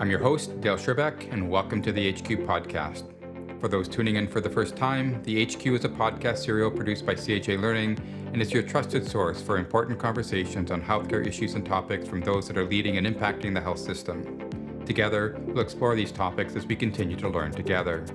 I'm your host, Dale Sherbeck, and welcome to the HQ podcast. For those tuning in for the first time, the HQ is a podcast serial produced by CHA Learning and is your trusted source for important conversations on healthcare issues and topics from those that are leading and impacting the health system. Together, we'll explore these topics as we continue to learn together.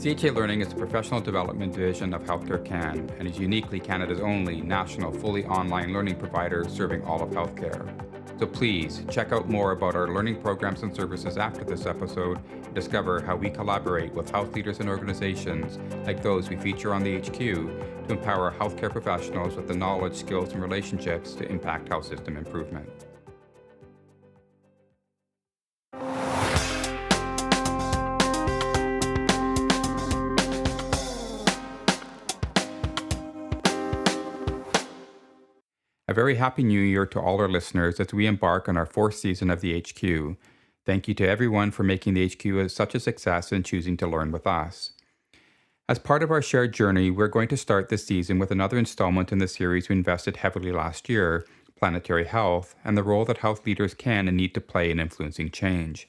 CHA Learning is the professional development division of Healthcare Can and is uniquely Canada's only national fully online learning provider serving all of healthcare. So please check out more about our learning programs and services after this episode and discover how we collaborate with health leaders and organizations like those we feature on the HQ to empower healthcare professionals with the knowledge, skills, and relationships to impact health system improvement. A very happy new year to all our listeners as we embark on our fourth season of the HQ. Thank you to everyone for making the HQ such a success and choosing to learn with us. As part of our shared journey, we're going to start this season with another installment in the series we invested heavily last year, Planetary Health, and the role that health leaders can and need to play in influencing change.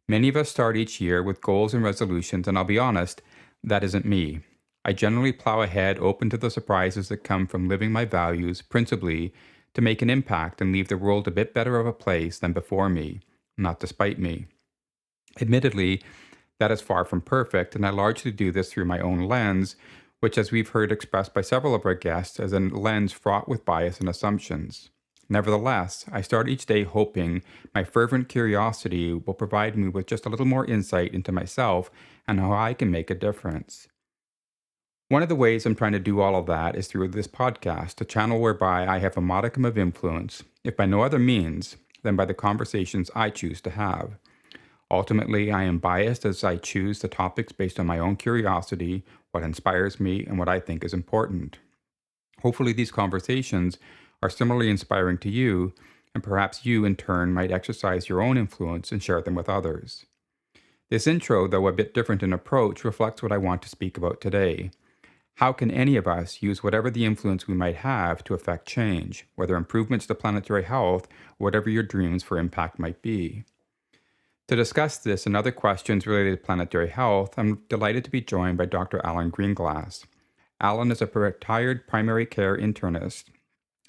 Many of us start each year with goals and resolutions, and I'll be honest, that isn't me. I generally plow ahead, open to the surprises that come from living my values, principally to make an impact and leave the world a bit better of a place than before me, not despite me. Admittedly, that is far from perfect, and I largely do this through my own lens, which, as we've heard expressed by several of our guests, is a lens fraught with bias and assumptions. Nevertheless, I start each day hoping my fervent curiosity will provide me with just a little more insight into myself and how I can make a difference. One of the ways I'm trying to do all of that is through this podcast, a channel whereby I have a modicum of influence, if by no other means than by the conversations I choose to have. Ultimately, I am biased as I choose the topics based on my own curiosity, what inspires me, and what I think is important. Hopefully, these conversations are similarly inspiring to you, and perhaps you, in turn, might exercise your own influence and share them with others. This intro, though a bit different in approach, reflects what I want to speak about today. How can any of us use whatever the influence we might have to affect change, whether improvements to planetary health or whatever your dreams for impact might be? To discuss this and other questions related to planetary health, I'm delighted to be joined by Dr. Alan Greenglass. Alan is a retired primary care internist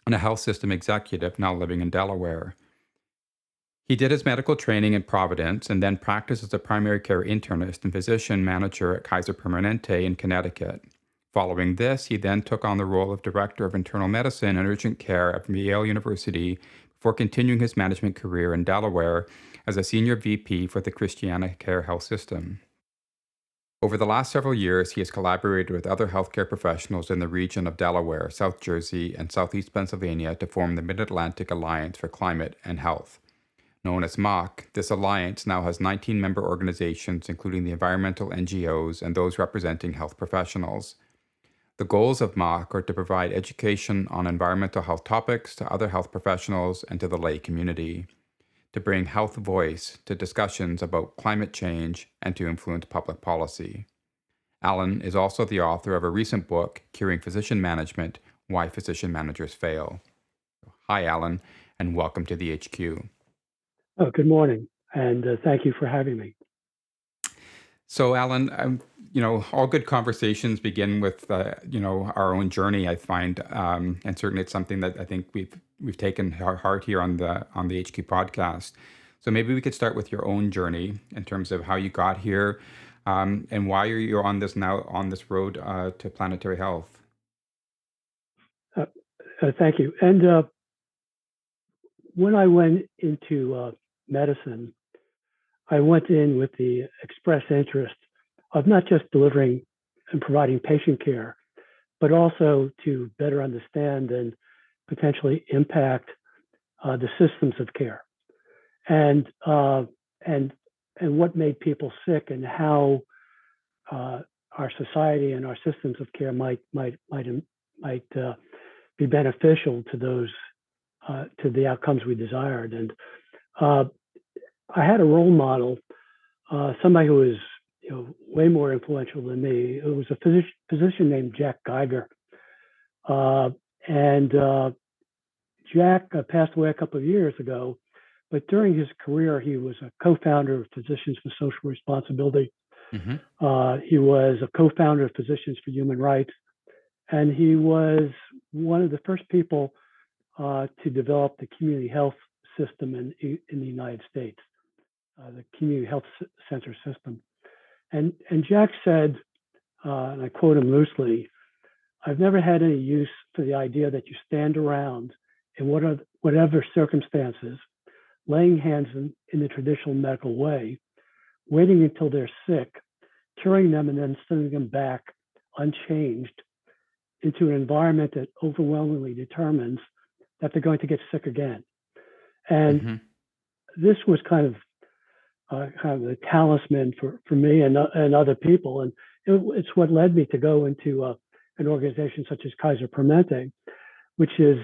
and a health system executive now living in Delaware. He did his medical training in Providence and then practiced as a primary care internist and physician manager at Kaiser Permanente in Connecticut. Following this, he then took on the role of Director of Internal Medicine and Urgent Care at Yale University before continuing his management career in Delaware as a Senior VP for the Christiana Care Health System. Over the last several years, he has collaborated with other healthcare professionals in the region of Delaware, South Jersey, and Southeast Pennsylvania to form the Mid-Atlantic Alliance for Climate and Health. Known as MAACH, this alliance now has 19 member organizations, including the environmental NGOs and those representing health professionals. The goals of MAACH are to provide education on environmental health topics to other health professionals and to the lay community, to bring health voice to discussions about climate change, and to influence public policy. Alan is also the author of a recent book, Curing Physician Management: Why Physician Managers Fail. Hi, Alan, and welcome to the HQ. Oh, good morning, and thank you for having me. So, Alan, all good conversations begin with, our own journey. I find, and certainly it's something that I think we've taken heart here on the HQ podcast. So maybe we could start with your own journey in terms of how you got here, and why you're on this road to planetary health. Thank you. And when I went into medicine, I went in with the express interest of not just delivering and providing patient care, but also to better understand and potentially impact the systems of care, and what made people sick, and how our society and our systems of care might be beneficial to those to the outcomes we desired. And I had a role model, somebody who was way more influential than me. It was a physician named Jack Geiger. And Jack passed away a couple of years ago, but during his career, he was a co-founder of Physicians for Social Responsibility. Mm-hmm. He was a co-founder of Physicians for Human Rights, and he was one of the first people to develop the community health system in the United States, the community health center system. And Jack said, and I quote him loosely, "I've never had any use for the idea that you stand around in whatever circumstances, laying hands in the traditional medical way, waiting until they're sick, curing them, and then sending them back unchanged into an environment that overwhelmingly determines that they're going to get sick again." And Mm-hmm. this was kind of the talisman for me and other people. And it's what led me to go into an organization such as Kaiser Permanente, which is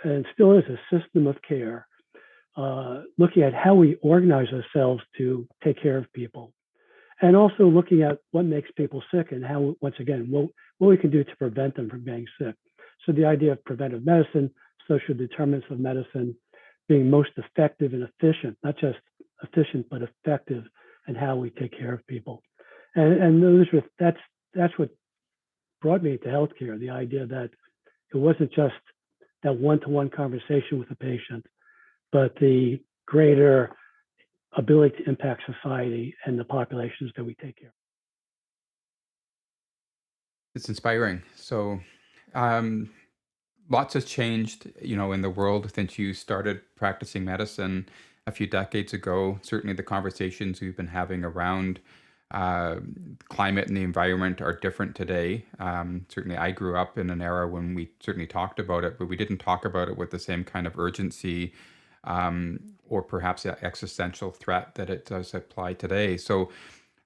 and still is a system of care, looking at how we organize ourselves to take care of people, and also looking at what makes people sick and how, once again, what we can do to prevent them from getting sick. So the idea of preventive medicine, social determinants of medicine, being most effective and efficient, not just efficient, but effective in how we take care of people. And that's what brought me to healthcare, the idea that it wasn't just that one-to-one conversation with the patient, but the greater ability to impact society and the populations that we take care of. It's inspiring. So, lots has changed, in the world since you started practicing medicine a few decades ago. Certainly, the conversations we've been having around uh, climate and the environment are different today. Certainly, I grew up in an era when we certainly talked about it, but we didn't talk about it with the same kind of urgency or perhaps the existential threat that it does apply today. So,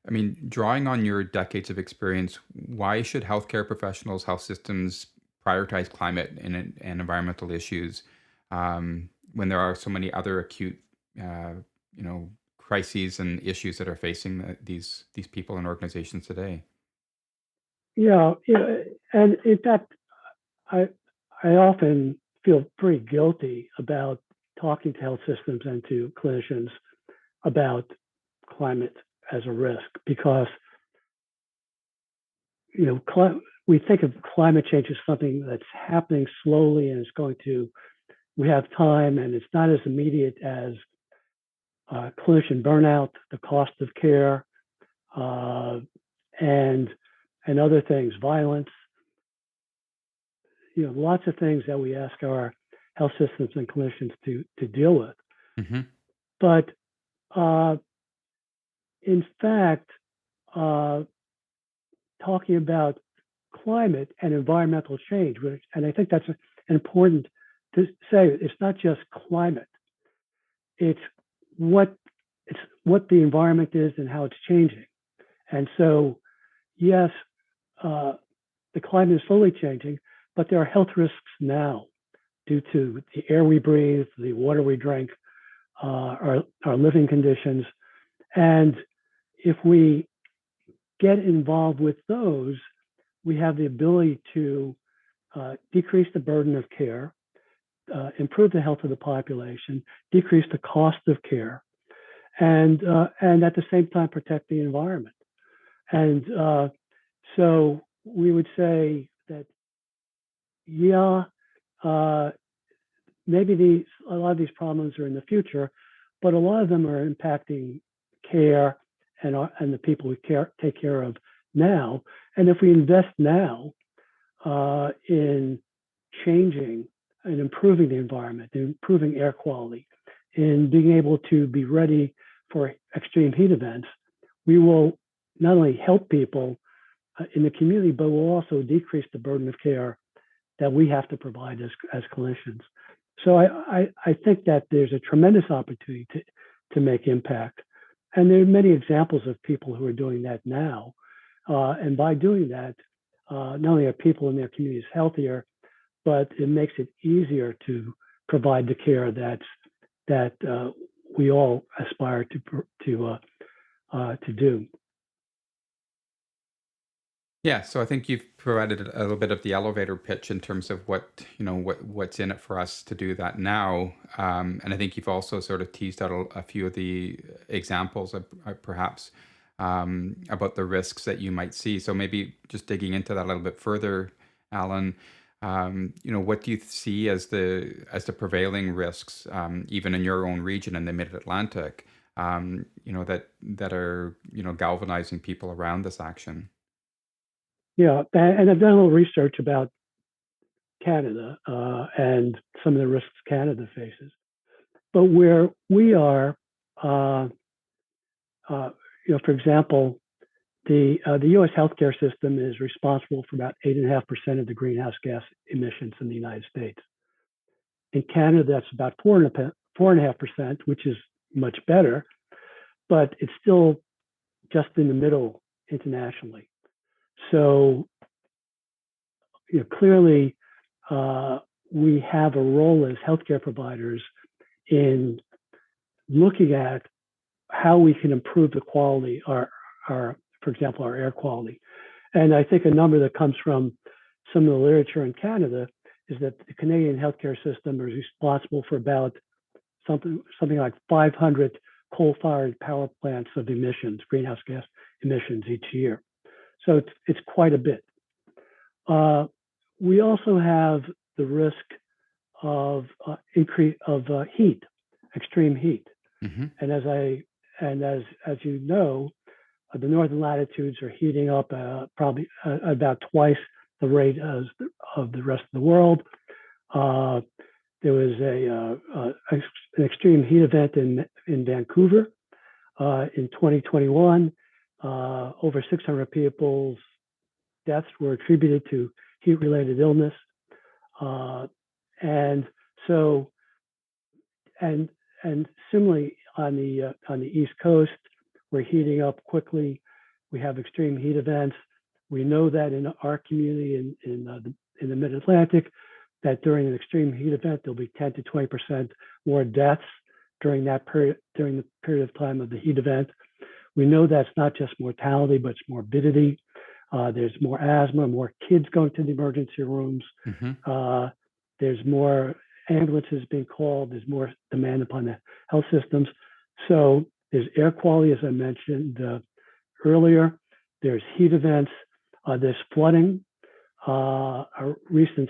I mean, drawing on your decades of experience, why should healthcare professionals, health systems prioritize climate and environmental issues when there are so many other acute, uh, crises and issues that are facing these people and organizations today? Yeah, and in fact, I I often feel pretty guilty about talking to health systems and to clinicians about climate as a risk, because we think of climate change as something that's happening slowly and it's going to we have time, and it's not as immediate as clinician burnout, the cost of care, uh, and other things, violence. Lots of things that we ask our health systems and clinicians to deal with. Hmm. But uh, in fact, uh, talking about climate and environmental change, and I think that's important to say. It's not just climate; it's what it's what the environment is and how it's changing. And so, yes, uh, the climate is slowly changing, but there are health risks now due to the air we breathe, the water we drink, our living conditions. And if we get involved with those, we have the ability to decrease the burden of care, improve the health of the population, decrease the cost of care, and at the same time protect the environment. And so we would say that, yeah, uh, maybe a lot of these problems are in the future, but a lot of them are impacting care and the people we take care of now. And if we invest now in changing and improving the environment, improving air quality, in being able to be ready for extreme heat events, we will not only help people in the community, but will also decrease the burden of care that we have to provide as clinicians. So I think that there's a tremendous opportunity to make impact. And there are many examples of people who are doing that now. And by doing that, not only are people in their communities healthier, but it makes it easier to provide the care that we all aspire to do. Yeah, so I think you've provided a little bit of the elevator pitch in terms of what's in it for us to do that now, and I think you've also sort of teased out a few of the examples of, perhaps about the risks that you might see. So maybe just digging into that a little bit further, Alan. What do you see as the prevailing risks, even in your own region in the Mid Atlantic, that are galvanizing people around this action? Yeah, and I've done a little research about Canada and some of the risks Canada faces. But where we are, uh, for example, the U.S. healthcare system is responsible for about 8.5% of the greenhouse gas emissions in the United States. In Canada, that's about 4.5%, which is much better, but it's still just in the middle internationally. So, clearly, we have a role as healthcare providers in looking at how we can improve the quality, for example, our air quality. And I think a number that comes from some of the literature in Canada is that the Canadian healthcare system is responsible for about something like 500 coal-fired power plants of emissions, greenhouse gas emissions each year. So it's quite a bit. We also have the risk of increase of heat, extreme heat, Mm-hmm. and as you know, the northern latitudes are heating up probably about twice the rate of the rest of the world. There was an extreme heat event in Vancouver in 2021. Over 600 people's deaths were attributed to heat-related illness, and so and similarly on the East Coast, we're heating up quickly. We have extreme heat events. We know that in our community in the Mid Atlantic, that during an extreme heat event there'll be 10 to 20% more deaths during the period of time of the heat event. We know that's not just mortality, but it's morbidity. There's more asthma, more kids going to the emergency rooms. Mm-hmm. There's more ambulances being called. There's more demand upon the health systems. So there's air quality, as I mentioned earlier. There's heat events. There's flooding. A recent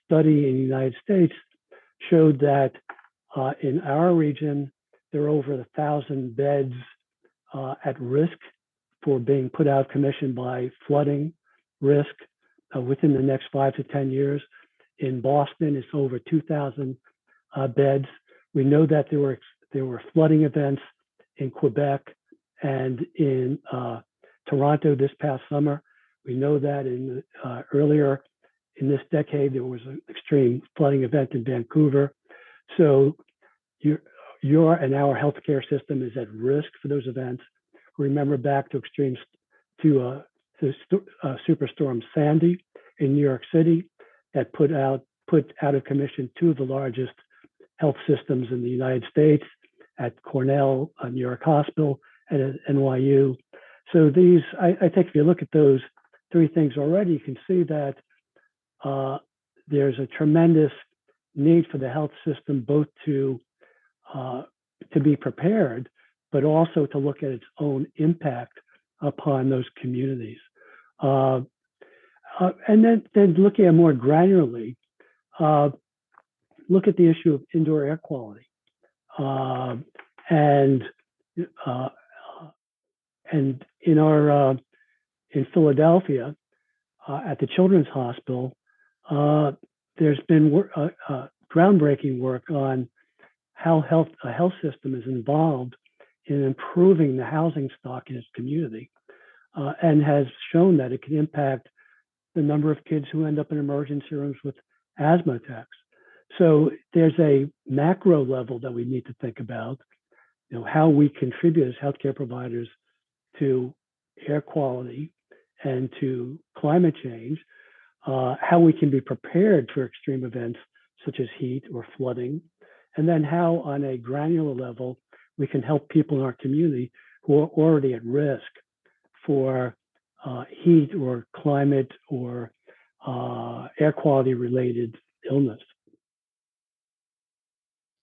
study in the United States showed that in our region, there are over 1,000 beds at risk for being put out of commission by flooding risk within the next 5 to 10 years. In Boston, it's over 2,000 beds. We know that there were flooding events in Quebec and in Toronto this past summer. We know that earlier in this decade there was an extreme flooding event in Vancouver. So your and our healthcare system is at risk for those events. Remember back to Superstorm Sandy in New York City that put out of commission two of the largest health systems in the United States at Cornell, New York Hospital, and at NYU. So I think if you look at those three things already, you can see that there's a tremendous need for the health system both to be prepared, but also to look at its own impact upon those communities. And then looking at more granularly, look at the issue of indoor air quality. And in Philadelphia, at the Children's Hospital, there's been groundbreaking work on how a health system is involved in improving the housing stock in its community, and has shown that it can impact the number of kids who end up in emergency rooms with asthma attacks. So there's a macro level that we need to think about, how we contribute as healthcare providers to air quality and to climate change, how we can be prepared for extreme events such as heat or flooding, and then how on a granular level we can help people in our community who are already at risk for heat or climate or air quality related illness.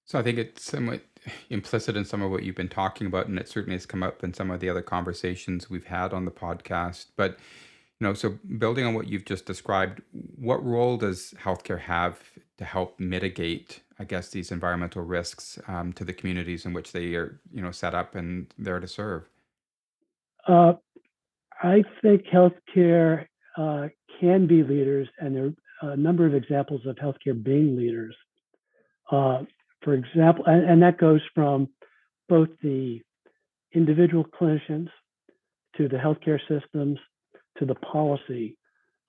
So I think it's somewhat implicit in some of what you've been talking about, and it certainly has come up in some of the other conversations we've had on the podcast. But so building on what you've just described, what role does healthcare have to help mitigate, I guess, these environmental risks to the communities in which they are, set up and there to serve? Uh, I think healthcare can be leaders, and there are a number of examples of healthcare being leaders. For example, and that goes from both the individual clinicians to the healthcare systems to the policy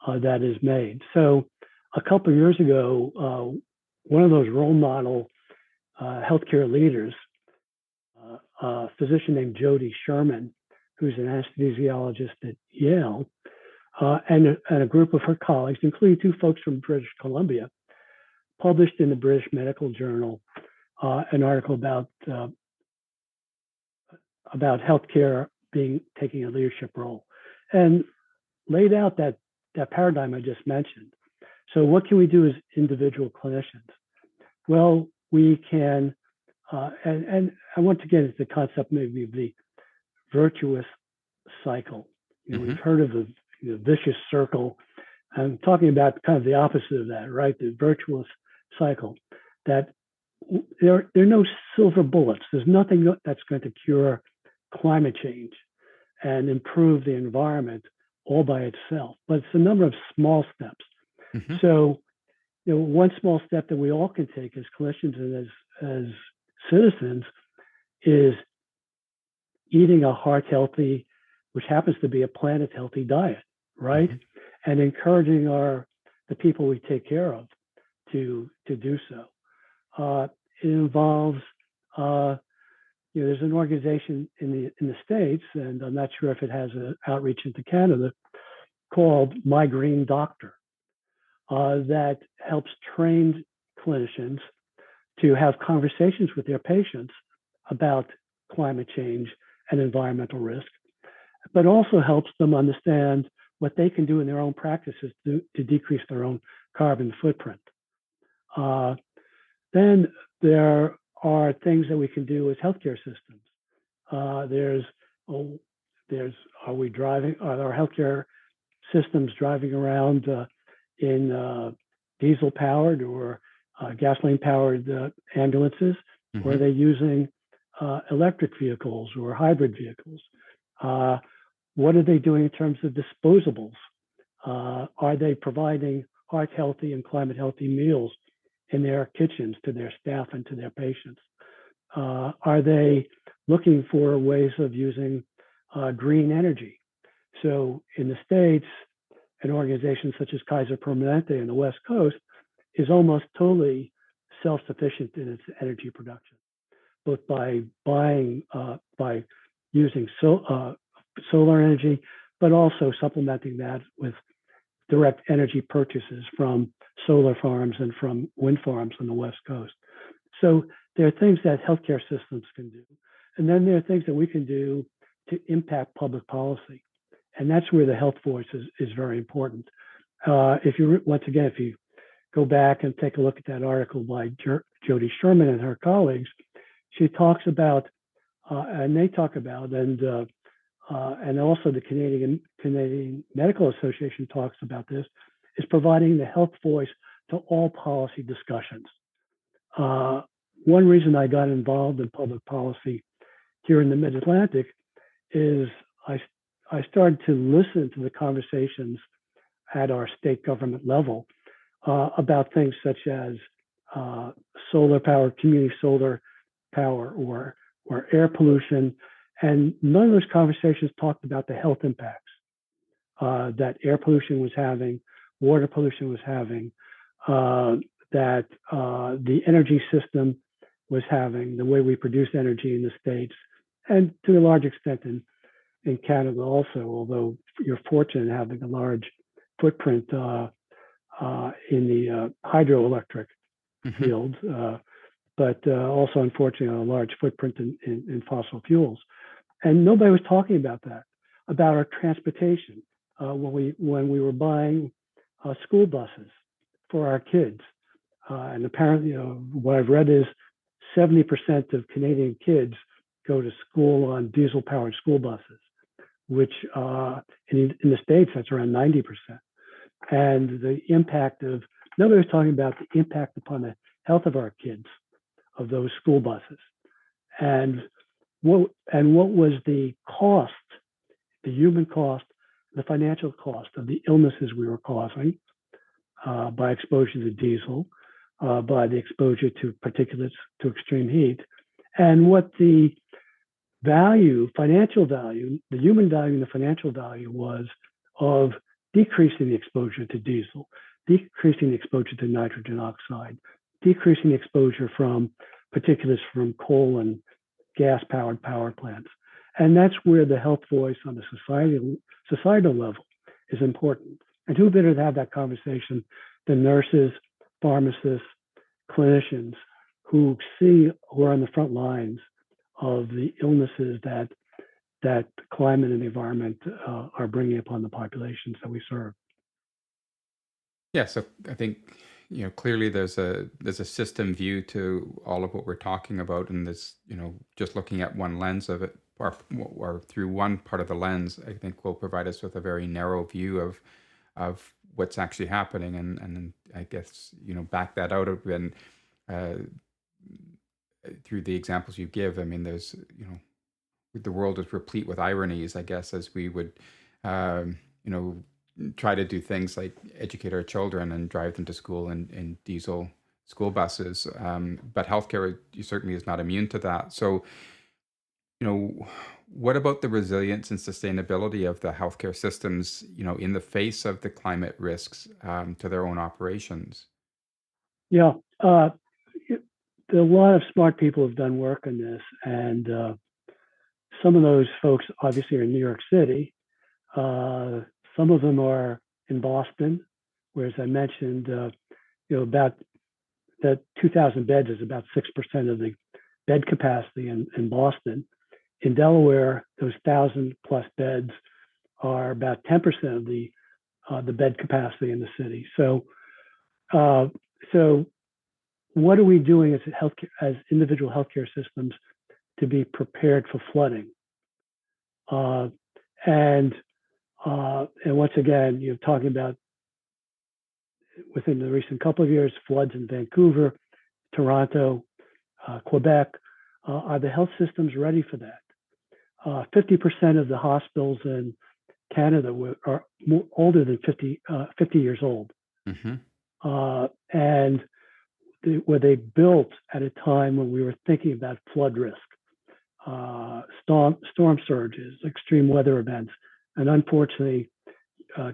that is made. So a couple of years ago, one of those role model healthcare leaders, a physician named Jody Sherman, who's an anesthesiologist at Yale, and a group of her colleagues, including two folks from British Columbia, published in the British Medical Journal an article about healthcare taking a leadership role, and laid out that paradigm I just mentioned. So what can we do as individual clinicians? Well, we can, and I want to get into the concept maybe of the virtuous cycle. We've heard of the vicious circle. I'm talking about kind of the opposite of that, right? The virtuous cycle. That there are no silver bullets. There's nothing that's going to cure climate change and improve the environment all by itself, but it's a number of small steps. So, one small step that we all can take as clinicians and as citizens is eating a heart healthy, which happens to be a planet healthy diet, right? And encouraging the people we take care of to do so. It involves there's an organization in the States, and I'm not sure if it has an outreach into Canada, called My Green Doctor, that helps trained clinicians to have conversations with their patients about climate change and environmental risk, but also helps them understand what they can do in their own practices to decrease their own carbon footprint. Then there are things that we can do as healthcare systems. Are our healthcare systems driving around in diesel powered or gasoline powered ambulances, or are they using electric vehicles or hybrid vehicles? What are they doing in terms of disposables? Are they providing heart healthy and climate healthy meals in their kitchens to their staff and to their patients? Are they looking for ways of using green energy? So in the States, an organization such as Kaiser Permanente in the West Coast is almost totally self-sufficient in its energy production, both by using solar energy, but also supplementing that with direct energy purchases from solar farms and from wind farms on the West Coast. So there are things that healthcare systems can do. And then there are things that we can do to impact public policy. And that's where the health voice is very important. If you go back and take a look at that article by Jody Sherman and her colleagues, she talks about, and they talk about, and also the Canadian Medical Association talks about this, is providing the health voice to all policy discussions. One reason I got involved in public policy here in the Mid-Atlantic is I started to listen to the conversations at our state government level about things such as solar power, community solar power, or air pollution. And none of those conversations talked about the health impacts that air pollution was having, water pollution was having, that the energy system was having, the way we produce energy in the States, and to a large extent in Canada also, although you're fortunate in having a large footprint in the hydroelectric field, but also unfortunately a large footprint in fossil fuels. And nobody was talking about that, about our transportation, when we were buying school buses for our kids. And apparently, what I've read is 70% of Canadian kids go to school on diesel-powered school buses, which in the States, that's around 90%. And the impact of, nobody was talking about the impact upon the health of our kids of those school buses. And what was the cost, the human cost, the financial cost of the illnesses we were causing by exposure to diesel, by the exposure to particulates, to extreme heat, and what the value, financial value, the human value and the financial value was of decreasing the exposure to diesel, decreasing the exposure to nitrogen oxide, decreasing the exposure from particulates from coal and gas-powered power plants. And that's where the health voice on the societal level is important. And who better to have that conversation than nurses, pharmacists, clinicians who are on the front lines of the illnesses that climate and the environment are bringing upon the populations that we serve. Yeah, so I think clearly there's a system view to all of what we're talking about, and this just looking at one lens of it or through one part of the lens, I think will provide us with a very narrow view of what's actually happening, and I guess back that out of and through the examples you give. I mean, there's the world is replete with ironies, I guess, as we would try to do things like educate our children and drive them to school in diesel school buses. But healthcare certainly is not immune to that. So, what about the resilience and sustainability of the healthcare systems, in the face of the climate risks to their own operations? Yeah, a lot of smart people have done work on this, and some of those folks obviously are in New York City. Some of them are in Boston, where, as I mentioned, about that 2,000 beds is about 6% of the bed capacity in Boston. In Delaware, those 1,000 plus beds are about 10% of the bed capacity in the city. So what are we doing as individual healthcare systems to be prepared for flooding? And once again, you're talking about within the recent couple of years, floods in Vancouver, Toronto, Quebec. Are the health systems ready for that? 50% of the hospitals in Canada are older than 50 years old. Mm-hmm. And were they built at a time when we were thinking about flood risk, storm surges, extreme weather events? And unfortunately,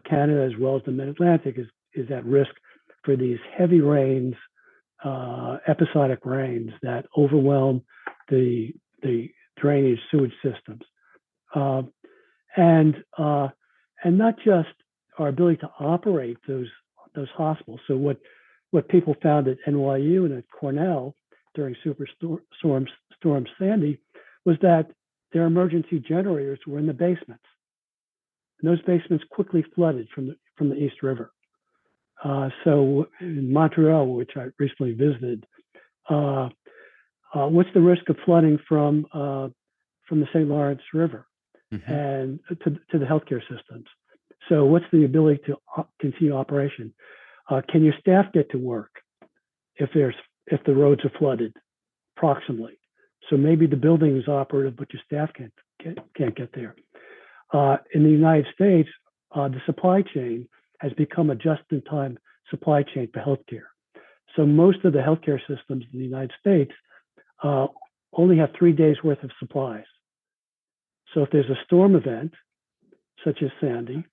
Canada, as well as the Mid-Atlantic, is at risk for these heavy rains, episodic rains that overwhelm the drainage sewage systems. And not just our ability to operate those hospitals. So what people found at NYU and at Cornell during Storm Sandy was that their emergency generators were in the basements. And those basements quickly flooded from the East River. So in Montreal, which I recently visited, what's the risk of flooding from the St. Lawrence River and to the healthcare systems? So what's the ability to continue operation? Can your staff get to work if the roads are flooded proximally? So maybe the building is operative, but your staff can't get there. In the United States, the supply chain has become a just-in-time supply chain for healthcare. So most of the healthcare systems in the United States only have 3 days worth of supplies. So if there's a storm event, such as Sandy,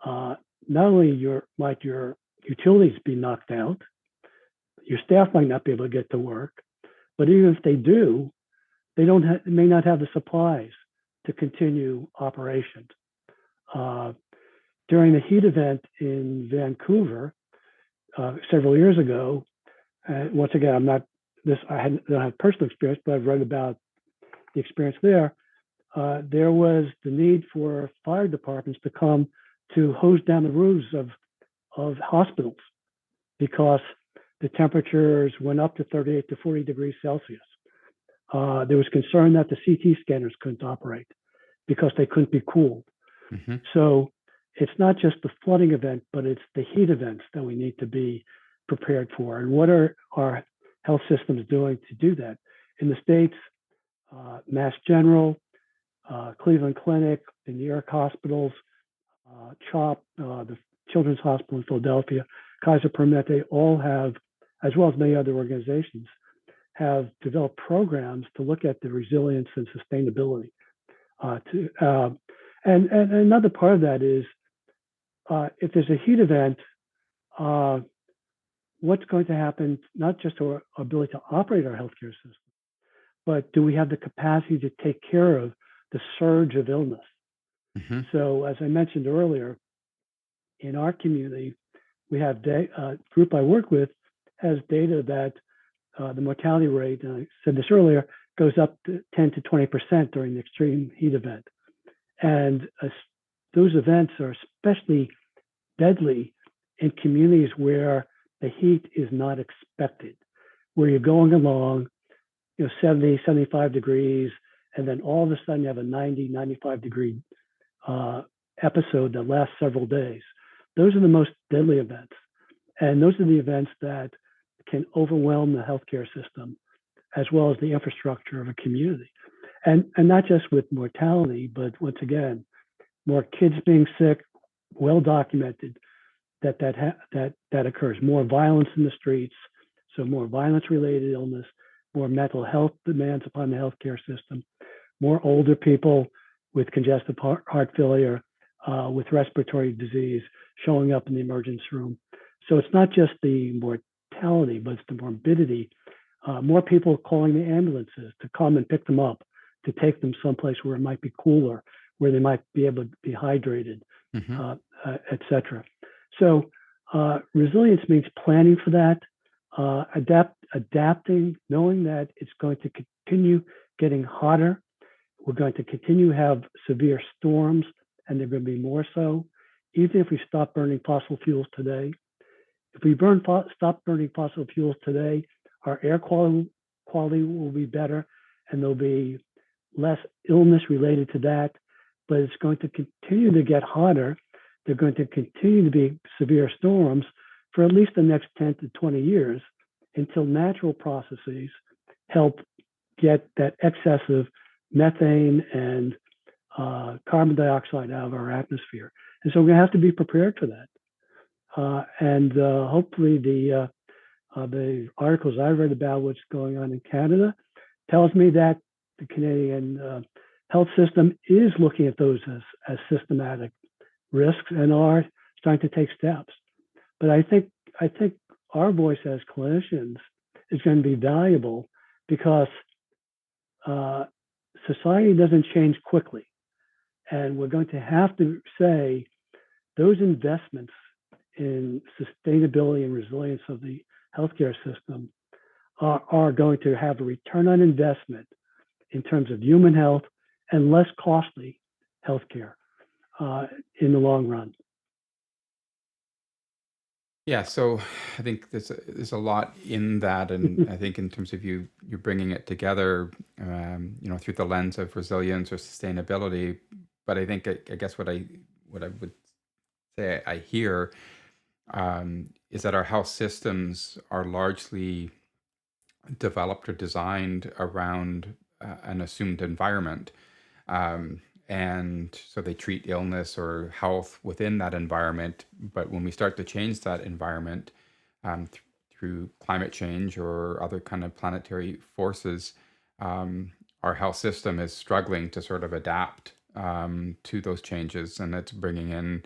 not only might your utilities be knocked out, your staff might not be able to get to work, but even if they do, they may not have the supplies to continue operations. During the heat event in Vancouver several years ago, once again, I don't have personal experience, but I've read about the experience there. There was the need for fire departments to come to hose down the roofs of hospitals because the temperatures went up to 38 to 40 degrees Celsius. There was concern that the CT scanners couldn't operate because they couldn't be cooled. Mm-hmm. So it's not just the flooding event, but it's the heat events that we need to be prepared for. And what are our health systems doing to do that? In the States, Mass General, Cleveland Clinic, the New York hospitals, CHOP, the Children's Hospital in Philadelphia, Kaiser Permanente, all have, as well as many other organizations, have developed programs to look at the resilience and sustainability. And another part of that is if there's a heat event, what's going to happen, not just to our ability to operate our healthcare system, but do we have the capacity to take care of the surge of illness? Mm-hmm. So as I mentioned earlier, in our community, we have a group I work with has data that the mortality rate, and I said this earlier, goes up to 10 to 20% during the extreme heat event. And those events are especially deadly in communities where the heat is not expected, where you're going along, 70, 75 degrees, and then all of a sudden you have a 90, 95 degree episode that lasts several days. Those are the most deadly events. And those are the events that can overwhelm the healthcare system as well as the infrastructure of a community. And not just with mortality, but once again, more kids being sick, well documented that occurs. More violence in the streets, so more violence-related illness, more mental health demands upon the healthcare system, more older people with congestive heart failure, with respiratory disease showing up in the emergency room. So it's not just the mortality, but it's the morbidity. More people calling the ambulances to come and pick them up, to take them someplace where it might be cooler, where they might be able to be hydrated, Mm-hmm. et cetera. So resilience means planning for that, adapting, knowing that it's going to continue getting hotter. We're going to continue to have severe storms, and they're going to be more so. Even if we stop burning fossil fuels today, if we stop burning fossil fuels today, our air quality will be better, and there'll be less illness related to that. But it's going to continue to get hotter. They're going to continue to be severe storms for at least the next 10 to 20 years until natural processes help get that excessive methane and carbon dioxide out of our atmosphere. And so we're going to have to be prepared for that. And hopefully the articles I read about what's going on in Canada tells me that the Canadian health system is looking at those as systematic risks and are starting to take steps. But I think our voice as clinicians is going to be valuable because society doesn't change quickly. And we're going to have to say those investments in sustainability and resilience of the healthcare system are going to have a return on investment in terms of human health and less costly healthcare in the long run. Yeah, so I think there's a lot in that, and I think in terms of you're bringing it together, through the lens of resilience or sustainability. But I think I guess what I would say I hear is that our health systems are largely developed or designed around an assumed environment. And so they treat illness or health within that environment. But when we start to change that environment through climate change or other kind of planetary forces, our health system is struggling to sort of adapt to those changes. And it's bringing in,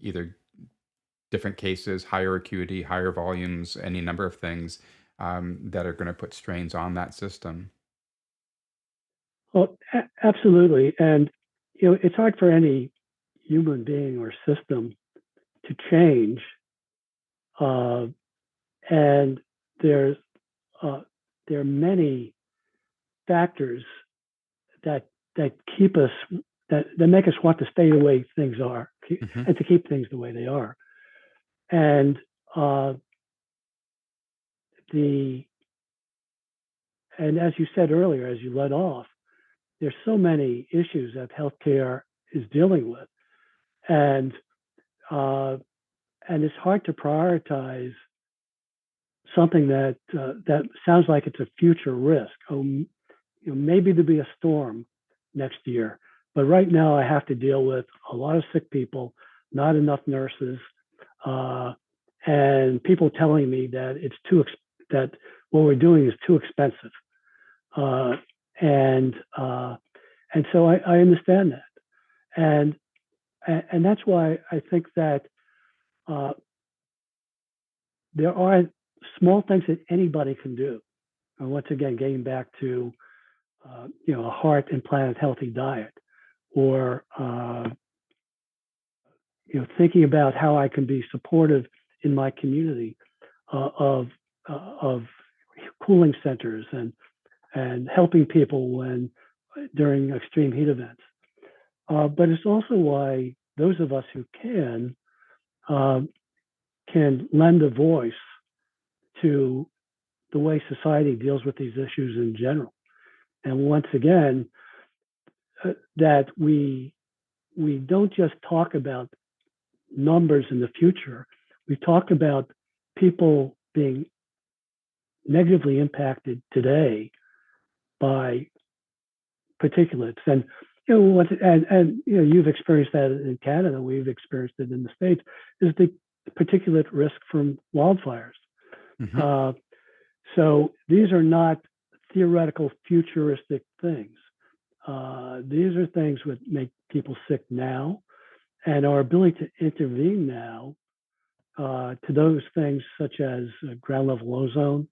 either different cases, higher acuity, higher volumes, any number of things that are going to put strains on that system. Well, absolutely. And, it's hard for any human being or system to change. And there are many factors that keep us that make us want to stay the way things are Mm-hmm. and to keep things the way they are. And the and as you said earlier, as you led off, there's so many issues that healthcare is dealing with, and and it's hard to prioritize something that sounds like it's a future risk. Oh, maybe there'll be a storm next year, but right now I have to deal with a lot of sick people, not enough nurses, and people telling me that it's that what we're doing is too expensive, uh, and uh, and so I understand that, and and that's why I think that uh, there are small things that anybody can do. And once again, getting back to a heart and planet healthy diet, or thinking about how I can be supportive in my community of cooling centers and helping people when during extreme heat events. But it's also why those of us who uh, can lend a voice to the way society deals with these issues in general. And once again, that we don't just talk about numbers in the future. We talk about people being negatively impacted today by particulates, and you've experienced that in Canada. We've experienced it in the States. Is the particulate risk from wildfires. Mm-hmm. So these are not theoretical futuristic things. These are things that make people sick now, and our ability to intervene now to those things such as ground level ozone,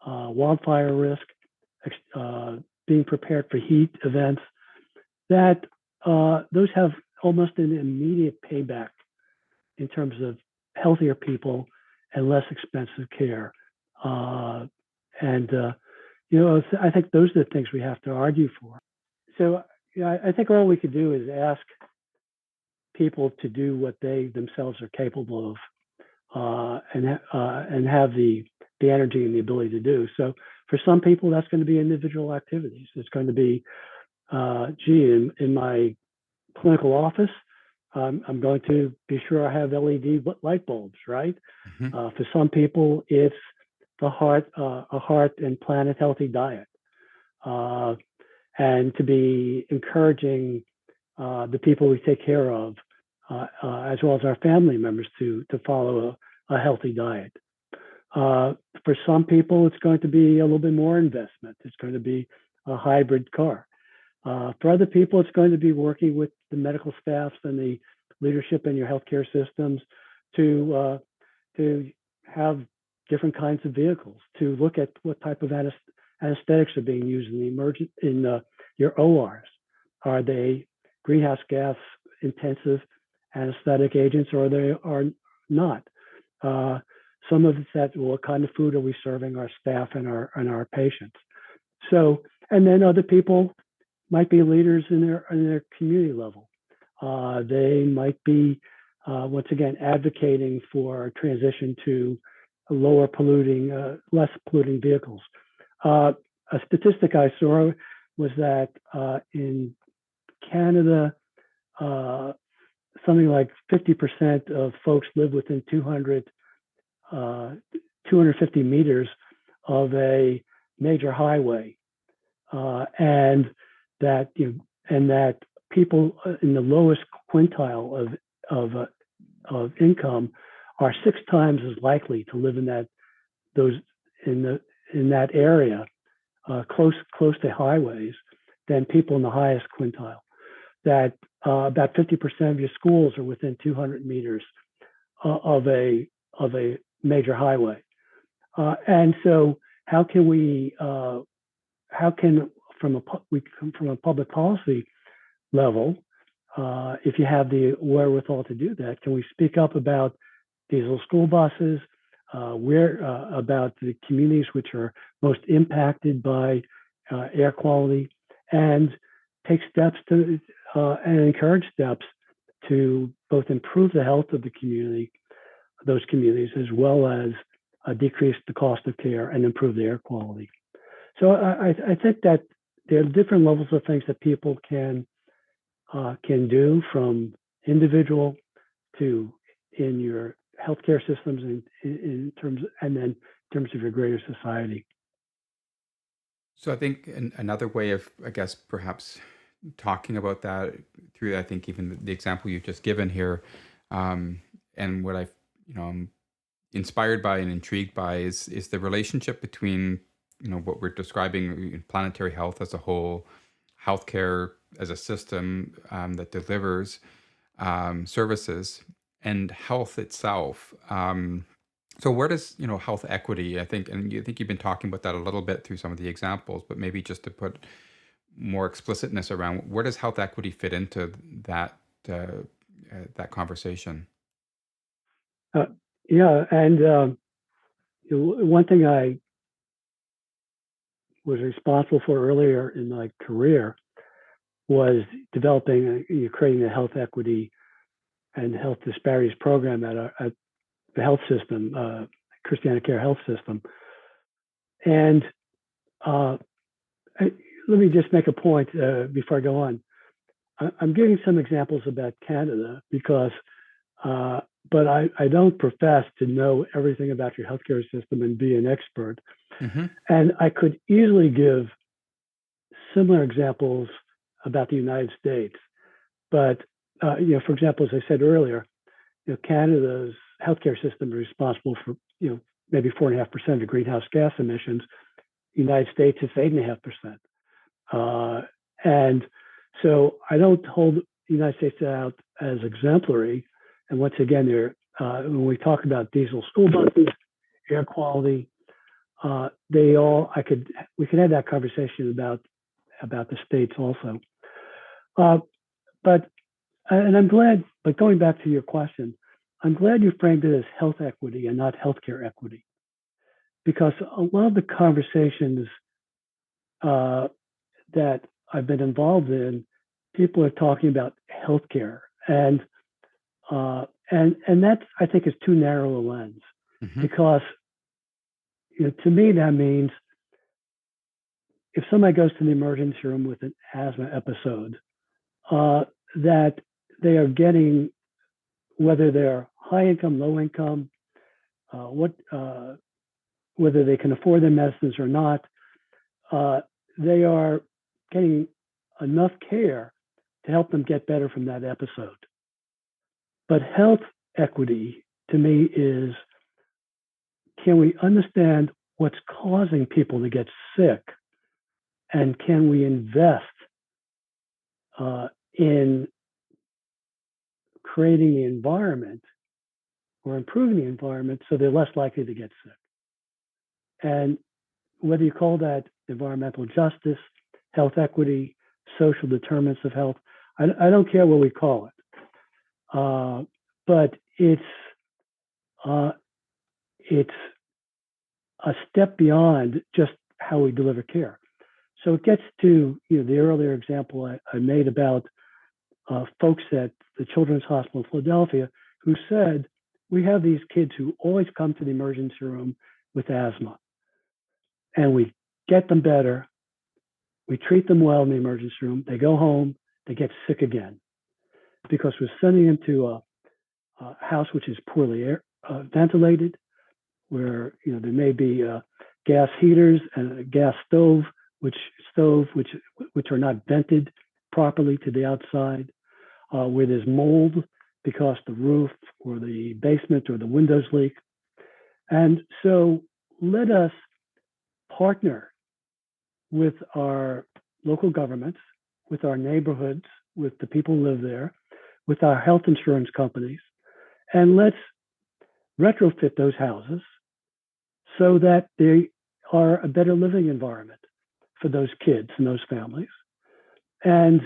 wildfire risk, being prepared for heat events, that those have almost an immediate payback in terms of healthier people and less expensive care. I think those are the things we have to argue for. So I think all we could do is ask people to do what they themselves are capable of, and have the energy and the ability to do. So for some people, that's going to be individual activities. It's going to be, in my clinical office, I'm going to be sure I have LED light bulbs, right? Mm-hmm. For some people, it's a heart and planet healthy diet, and to be encouraging the people we take care of, as well as our family members, to follow a healthy diet. For some people, it's going to be a little bit more investment. It's going to be a hybrid car. For other people, it's going to be working with the medical staffs and the leadership in your healthcare systems to have different kinds of vehicles, to look at what type of anesthetics are being used in your ORs. Are they greenhouse gas intensive anesthetic agents, or they are not? Some of it's that, what kind of food are we serving our staff and our patients? So, and then other people might be leaders in their community level. They might be once again advocating for transition to lower polluting, less polluting vehicles. A statistic I saw was that in Canada, something like 50% of folks live within 250 meters of a major highway, and that people in the lowest quintile of income are 6 times as likely to live in that area, close to highways, than people in the highest quintile. That about 50% of your schools are within 200 meters of a major highway, and so how can from a public policy level, if you have the wherewithal to do that, can we speak up about diesel school buses, about the communities which are most impacted by air quality, and take steps to and encourage steps to both improve the health of the community, those communities, as well as decrease the cost of care and improve the air quality. So I think that there are different levels of things that people can do, from individual to in your healthcare systems, in terms, and then in terms of your greater society. So I think another way of, I guess, perhaps talking about that through, I think, even the example you've just given here, and what I'm inspired by and intrigued by is the relationship between, what we're describing, planetary health as a whole, healthcare as a system that delivers services, and health itself. So where does, health equity, I think, and you think you've been talking about that a little bit through some of the examples, but maybe just to put more explicitness around, where does health equity fit into that conversation? Yeah, and one thing I was responsible for earlier in my career was creating a health equity and health disparities program at the health system, Christiana Care Health System. And let me just make a point before I go on. I'm giving some examples about Canada because, but I don't profess to know everything about your healthcare system and be an expert. Mm-hmm. And I could easily give similar examples about the United States. But, for example, as I said earlier, Canada's healthcare system is responsible for, maybe 4.5% of greenhouse gas emissions. The United States, it's 8.5%. And so I don't hold the United States out as exemplary. And once again, when we talk about diesel school buses, air quality, we could have that conversation about the states also. But I'm glad, but going back to your question, I'm glad you framed it as health equity and not healthcare equity, because a lot of the conversations that I've been involved in, people are talking about healthcare, and that, I think, is too narrow a lens. Mm-hmm. Because to me that means if somebody goes to the emergency room with an asthma episode, that they are getting, whether they're high income, low income, whether they can afford their medicines or not, they are getting enough care to help them get better from that episode. But health equity, to me, is, can we understand what's causing people to get sick, and can we invest in creating the environment or improving the environment so they're less likely to get sick? And whether you call that environmental justice, health equity, social determinants of health, I don't care what we call it. But it's a step beyond just how we deliver care. So it gets to the earlier example I made about folks at the Children's Hospital of Philadelphia who said, we have these kids who always come to the emergency room with asthma, and we get them better. We treat them well in the emergency room. They go home, they get sick again because we're sending them to a house which is poorly ventilated, where there may be gas heaters and a gas stove, which are not vented properly to the outside, where there's mold because the roof or the basement or the windows leak. And so let us partner with our local governments, with our neighborhoods, with the people who live there, with our health insurance companies, and let's retrofit those houses so that they are a better living environment for those kids and those families. And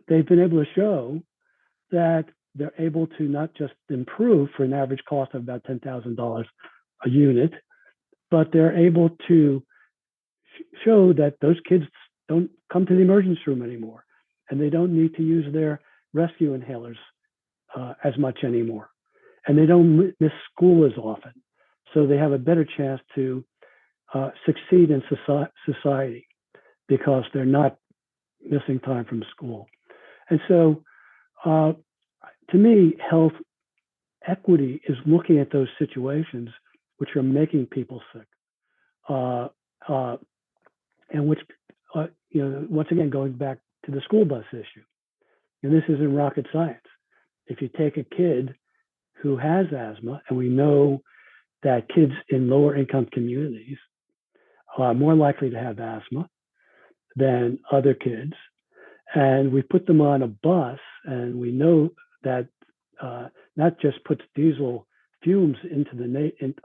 they've been able to show that they're able to not just improve for an average cost of about $10,000 a unit, but they're able to show that those kids don't come to the emergency room anymore, and they don't need to use their rescue inhalers as much anymore, and they don't miss school as often, so they have a better chance to succeed in society because they're not missing time from school. And so, to me, health equity is looking at those situations which are making people sick, uh, uh, and which, once again, going back to the school bus issue, and this isn't rocket science. If you take a kid who has asthma, and we know that kids in lower income communities are more likely to have asthma than other kids, and we put them on a bus, and we know that not just puts diesel fumes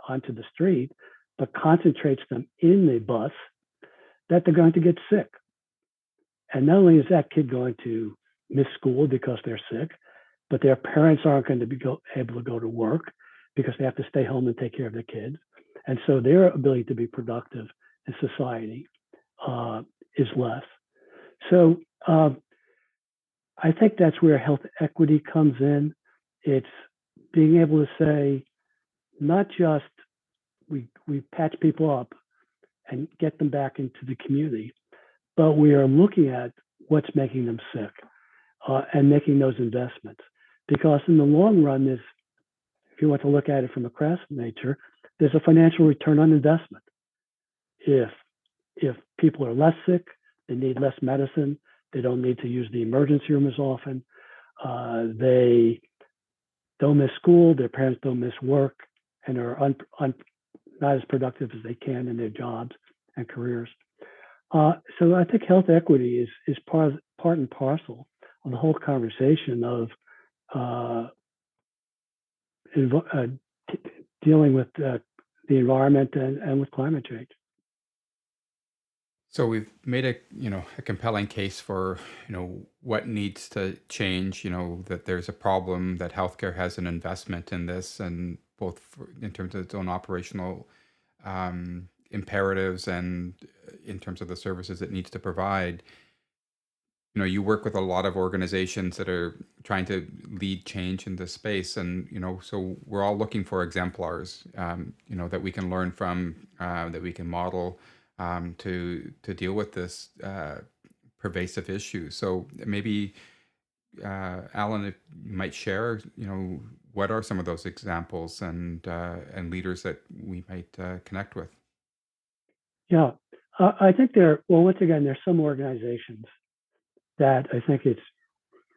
onto the street, but concentrates them in the bus, that they're going to get sick. And not only is that kid going to miss school because they're sick, but their parents aren't going to be able to go to work because they have to stay home and take care of their kids. And so their ability to be productive in society is less. So I think that's where health equity comes in. It's being able to say, not just we patch people up and get them back into the community, but we are looking at what's making them sick and making those investments. Because in the long run, if you want to look at it from a crass nature, there's a financial return on investment. If people are less sick, they need less medicine, they don't need to use the emergency room as often, they don't miss school, their parents don't miss work, and are not as productive as they can in their jobs and careers. So I think health equity is part and parcel of the whole conversation of dealing with the environment and with climate change. So we've made a compelling case for what needs to change. That there's a problem, that healthcare has an investment in this, and both in terms of its own operational imperatives and in terms of the services it needs to provide. You work with a lot of organizations that are trying to lead change in this space, and so we're all looking for exemplars, that we can learn from, that we can model, to deal with this pervasive issue. So maybe, Alan, if you might share, what are some of those examples and leaders that we might connect with? Yeah, I think once again, there's some organizations that I think it's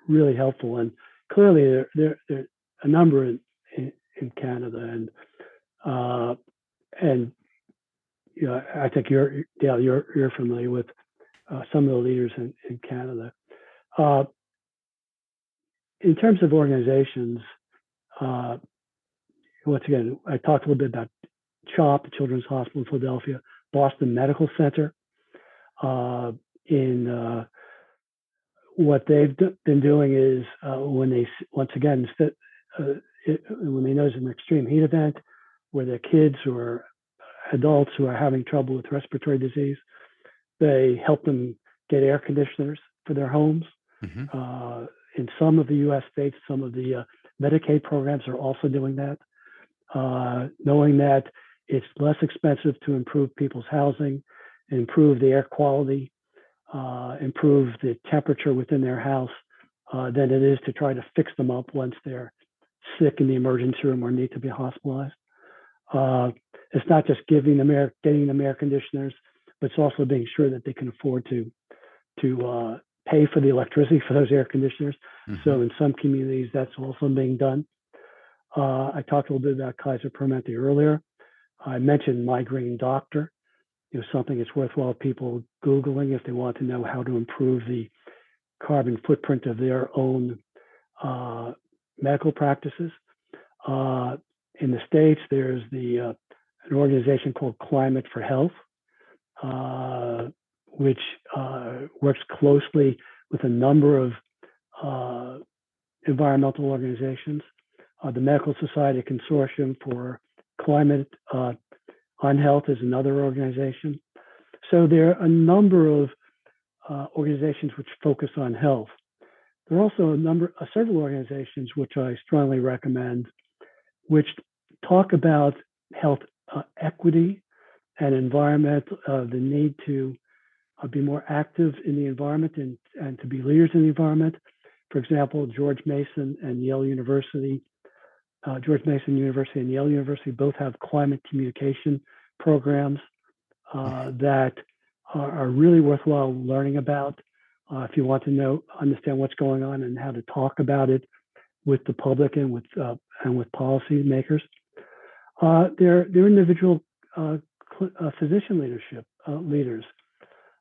really helpful, and clearly there are a number in Canada, and I think Dale, you're familiar with some of the leaders in Canada. In terms of organizations, once again, I talked a little bit about CHOP, the Children's Hospital in Philadelphia, Boston Medical Center. What they've been doing is when they, once again, when they know it's an extreme heat event where their kids or adults who are having trouble with respiratory disease, they help them get air conditioners for their homes. Mm-hmm. In some of the U.S. states, some of the Medicaid programs are also doing that, knowing that it's less expensive to improve people's housing, improve the air quality, improve the temperature within their house than it is to try to fix them up once they're sick in the emergency room or need to be hospitalized. It's not just getting them air conditioners, but it's also being sure that they can afford to pay for the electricity for those air conditioners. Mm-hmm. So in some communities, that's also being done. I talked a little bit about Kaiser Permanente earlier. I mentioned My Green Doctor. Something that's worthwhile people Googling if they want to know how to improve the carbon footprint of their own medical practices. In the States, there's an organization called Climate for Health, which works closely with a number of environmental organizations. The Medical Society Consortium for Climate on Health is another organization. So there are a number of organizations which focus on health. There are also several organizations which I strongly recommend, which talk about health equity and environment, the need to be more active in the environment and to be leaders in the environment. For example, George Mason and Yale University and Yale University both have climate communication programs that are really worthwhile learning about if you want to understand what's going on and how to talk about it with the public and with policy makers. They're individual physician leaders.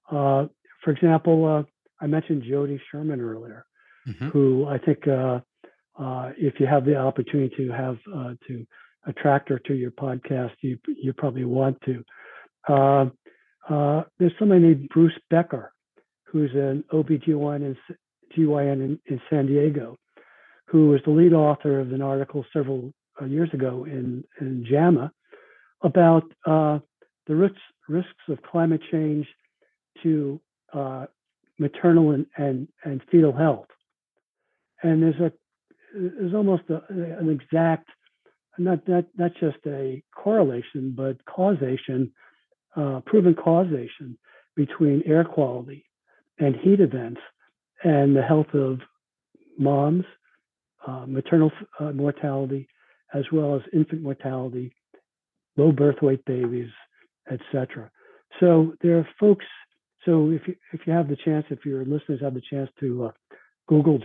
For example, I mentioned Jody Sherman earlier, who I think if you have the opportunity to attract her to your podcast, you probably want to. There's somebody named Bruce Becker, who's an OBGYN in San Diego, who was the lead author of an article several years ago in JAMA about the risks of climate change to maternal and fetal health. And there's almost an exact, not just a correlation, but causation, proven causation between air quality and heat events and the health of moms, maternal mortality, as well as infant mortality, low birth weight babies, etc. So there are folks. So if you have the chance, if your listeners have the chance to Google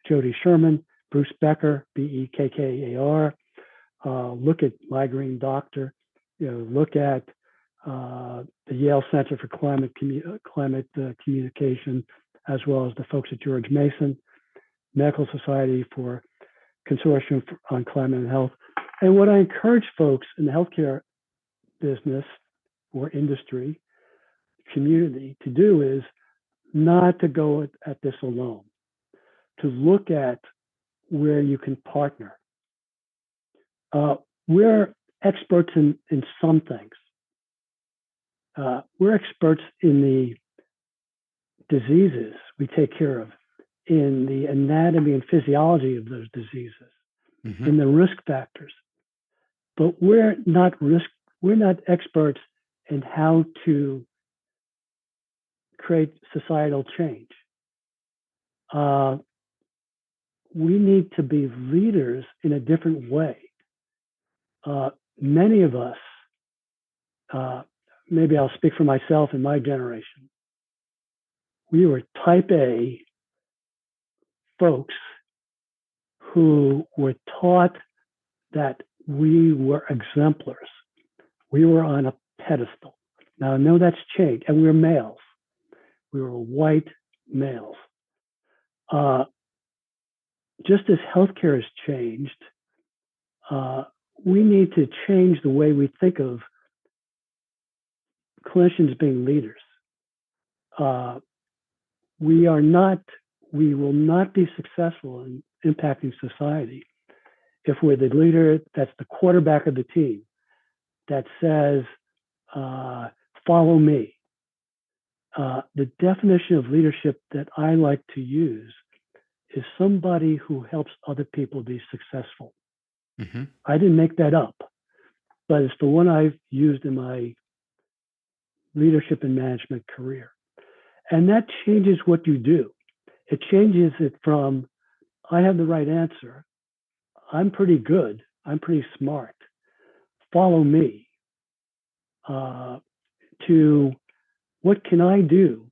Jody Sherman, Bruce Becker, Bekkar, look at My Green Doctor, look at the Yale Center for Climate Communication, as well as the folks at George Mason, Medical Society for Consortium on Climate and Health. And what I encourage folks in the healthcare business or industry community to do is not to go at this alone, to look at where you can partner. We're experts in some things. We're experts in the diseases we take care of, in the anatomy and physiology of those diseases, in the risk factors. But we're not experts in how to create societal change. We need to be leaders in a different way. Many of us, maybe I'll speak for myself and my generation, we were type A folks who were taught that we were exemplars. We were on a pedestal. Now, I know that's changed, and we were males. We were white males. Just as healthcare has changed, we need to change the way we think of clinicians being leaders. We will not be successful in impacting society if we're the leader that's the quarterback of the team that says, follow me. The definition of leadership that I like to use is somebody who helps other people be successful. I didn't make that up, but it's the one I've used in my leadership and management career. And that changes what you do. It changes it from, I have the right answer, I'm pretty good, I'm pretty smart, follow me, to what can I do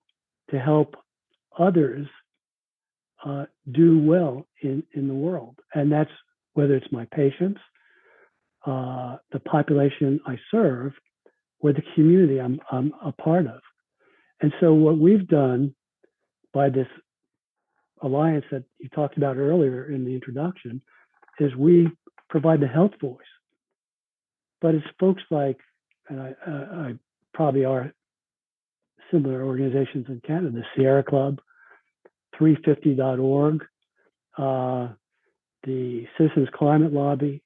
to help others do well in the world. And that's whether it's my patients, the population I serve, or the community I'm a part of. And so what we've done by this alliance that you talked about earlier in the introduction is we provide the health voice. But it's folks like, and I probably are similar organizations in Canada, the Sierra Club, 350.org, the Citizens Climate Lobby,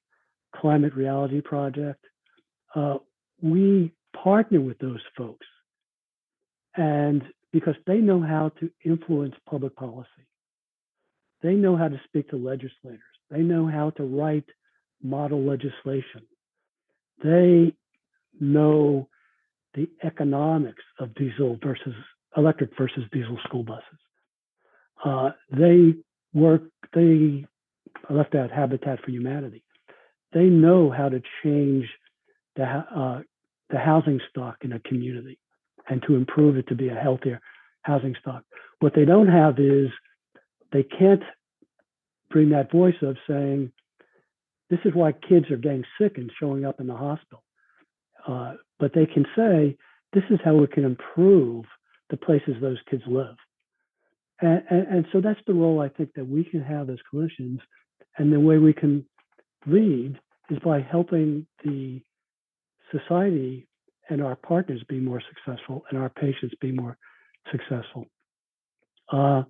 Climate Reality Project. We partner with those folks. And because they know how to influence public policy. They know how to speak to legislators. They know how to write model legislation. They know the economics of electric versus diesel school buses. I left out Habitat for Humanity. They know how to change the housing stock in a community and to improve it to be a healthier housing stock. What they don't have is they can't bring that voice of saying, this is why kids are getting sick and showing up in the hospital. But they can say, this is how we can improve the places those kids live. And so that's the role I think that we can have as clinicians. And the way we can lead is by helping the society and our partners be more successful and our patients be more successful. I'll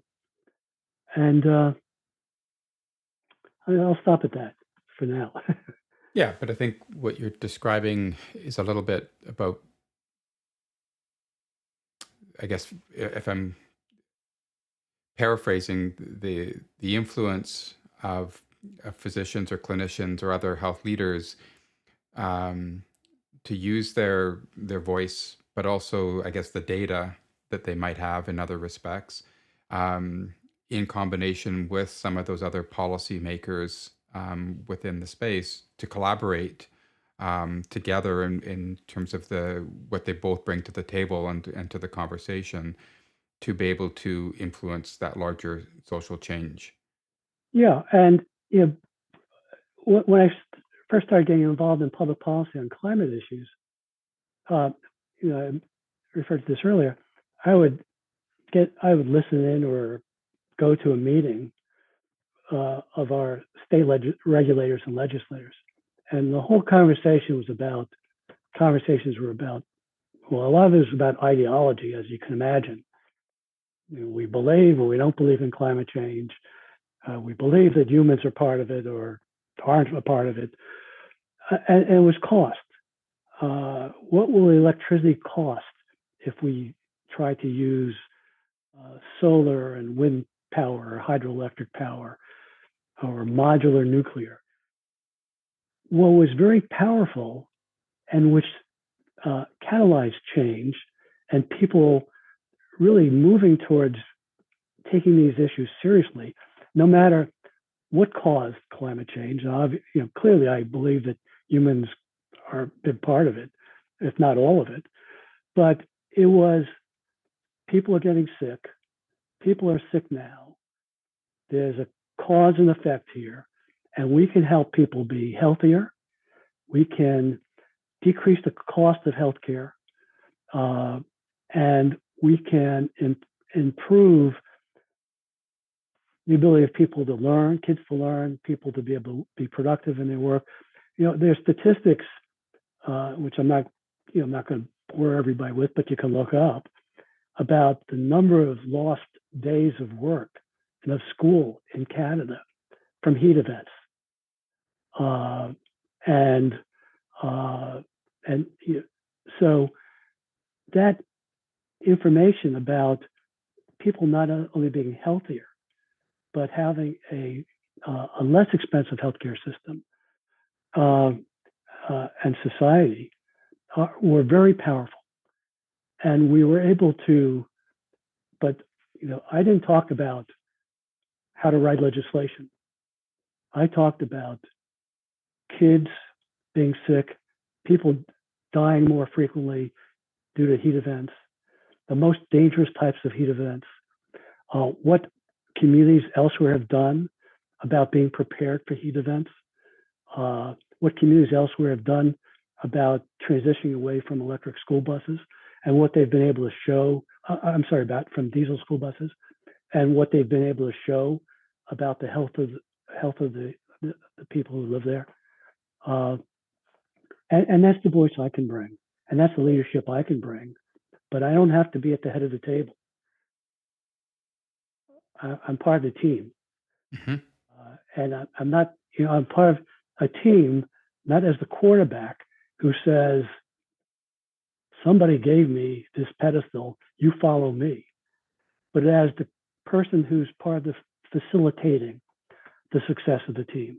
stop at that for now. Yeah, but I think what you're describing is a little bit about, I guess, if I'm paraphrasing, the influence of physicians or clinicians or other health leaders to use their voice, but also, I guess, the data that they might have in other respects, in combination with some of those other policymakers within the space to collaborate together in terms of what they both bring to the table and to the conversation to be able to influence that larger social change. Yeah, and when I first started getting involved in public policy on climate issues, I referred to this earlier. I would listen in or go to a meeting of our state regulators and legislators, and the whole conversations were about. Well, a lot of it was about ideology, as you can imagine. We believe or we don't believe in climate change. We believe that humans are part of it or aren't a part of it. And it was cost. What will electricity cost if we try to use solar and wind power or hydroelectric power or modular nuclear? What was very powerful and which catalyzed change and people really moving towards taking these issues seriously, no matter what caused climate change. Clearly, I believe that humans are a big part of it, if not all of it. But it was people are getting sick. People are sick now. There's a cause and effect here, and we can help people be healthier. We can decrease the cost of healthcare, and we can improve the ability of people to learn, kids to learn, people to be able to be productive in their work. There's statistics, which I'm not going to bore everybody with, but you can look up about the number of lost days of work and of school in Canada from heat events. So that information about people not only being healthier, but having a less expensive healthcare system and society were very powerful. And we were able to, but I didn't talk about how to write legislation. I talked about kids being sick, people dying more frequently due to heat events, the most dangerous types of heat events, what communities elsewhere have done about being prepared for heat events, what communities elsewhere have done about transitioning away from electric school buses and what they've been able to show, from diesel school buses, and what they've been able to show about the health of the people who live there. And that's the voice I can bring, and that's the leadership I can bring, but I don't have to be at the head of the table. I'm part of the team. Mm-hmm. And I'm not, I'm part of a team, not as the quarterback who says, somebody gave me this pedestal, you follow me. but as the person who's part of the facilitating the success of the team.